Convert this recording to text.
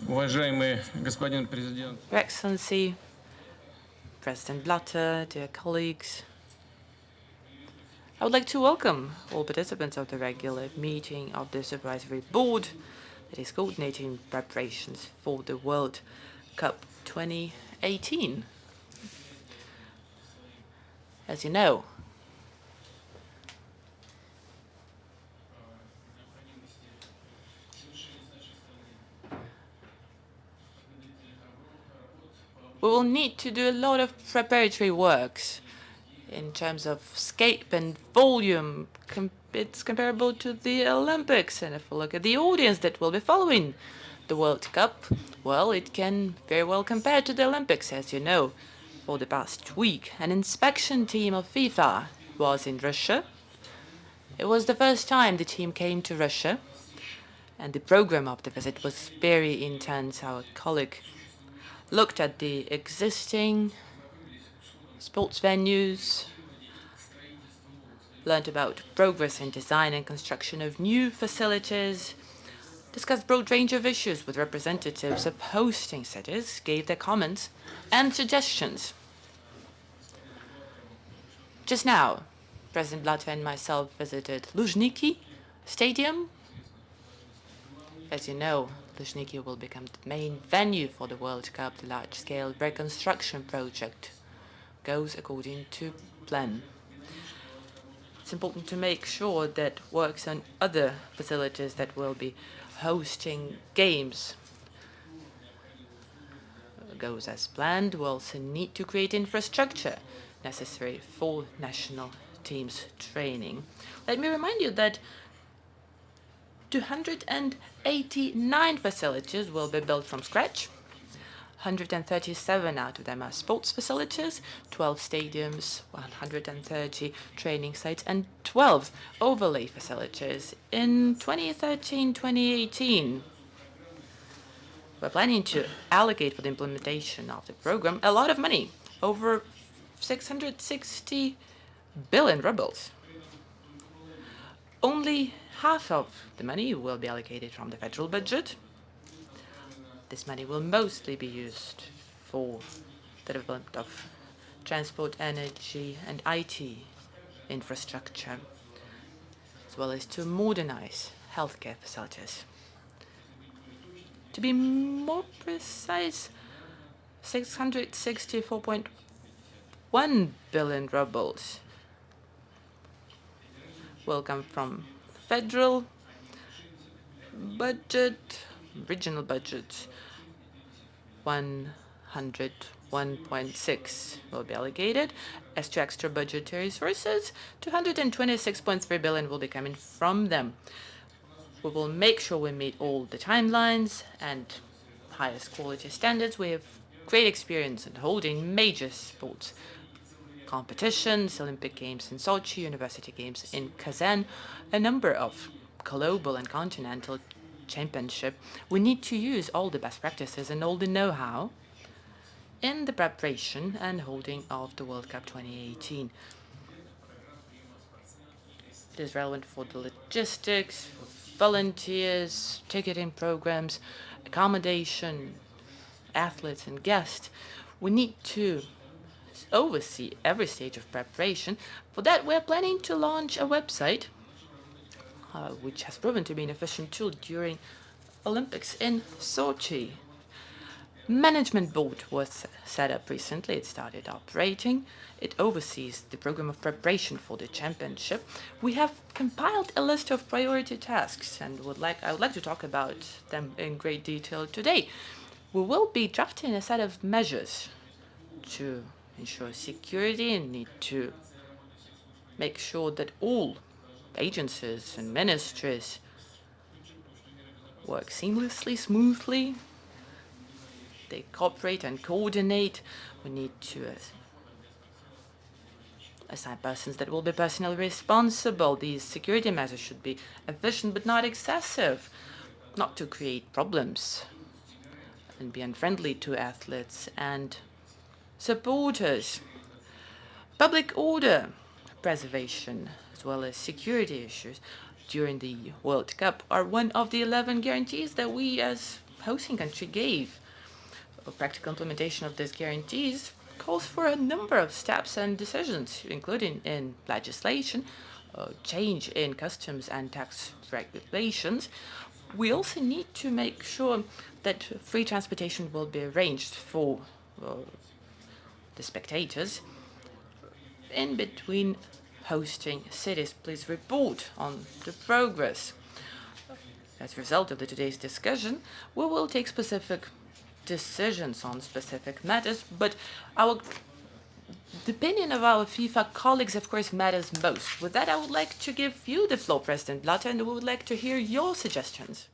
Уважаемый господин президент. Your Excellency, President Blatter, dear colleagues, I would like to welcome all participants of the regular meeting of the Supervisory Board that is coordinating preparations for the World Cup 2018. As you know, we will need to do a lot of preparatory works in terms of scope and volume. It's comparable to the Olympics, and if we look at the audience that will be following the World Cup, well, it can very well compare to the Olympics. As you know, for the past week, an inspection team of FIFA was in Russia. It was the first time the team came to Russia, and the program of the visit was very intense. Our colleague looked at the existing sports venues, learned about progress in design and construction of new facilities, discussed a broad range of issues with representatives of hosting cities, gave their comments and suggestions. Just now, President Blatter and myself visited Luzhniki Stadium. As you know, Luzhniki will become the main venue for the World Cup. The large-scale reconstruction project goes according to plan. It's important to make sure that works on other facilities that will be hosting games goes as planned. We also need to create infrastructure necessary for national teams training. Let me remind you that 289 facilities will be built from scratch. 137 out of them are sports facilities, 12 stadiums, 130 training sites, and 12 overlay facilities. In 2013-2018, we're planning to allocate for the implementation of the program a lot of money, over 660 billion rubles. Only half of the money will be allocated from the federal budget. This money will mostly be used for the development of transport, energy, and IT infrastructure, as well as to modernize healthcare facilities. To be more precise, 664.1 billion rubles will come from federal budget, regional budget. 101.6 will be allocated. As to extra budgetary sources, 226.3 billion will be coming from them. We will make sure we meet all the timelines and highest quality standards. We have great experience in holding major sports competitions, Olympic Games in Sochi, University Games in Kazan, a number of global and continental championship. We need to use all the best practices and all the know-how in the preparation and holding of the World Cup 2018. It is relevant for the logistics, volunteers, ticketing programs, accommodation, athletes and guests. We need to oversee every stage of preparation. For that, we're planning to launch a website which has proven to be an efficient tool during Olympics in Sochi. Management board was set up recently. It started operating. It oversees the program of preparation for the championship. We have compiled a list of priority tasks, and I would like to talk about them in great detail today. We will be drafting a set of measures to ensure security and need to make sure that all agencies and ministries work seamlessly, smoothly. They cooperate and coordinate. We need to assign persons that will be personally responsible. These security measures should be efficient but not excessive, not to create problems and be unfriendly to athletes and supporters. Public order preservation, as well as security issues during the World Cup, are one of the 11 guarantees that we as hosting country gave. A practical implementation of these guarantees calls for a number of steps and decisions, including in legislation, change in customs and tax regulations. We also need to make sure that free transportation will be arranged for the spectators in between hosting cities. Please report on the progress. As a result of today's discussion, we will take specific decisions on specific matters, but the opinion of our FIFA colleagues, of course, matters most. With that, I would like to give you the floor, President Blatter, and we would like to hear your suggestions.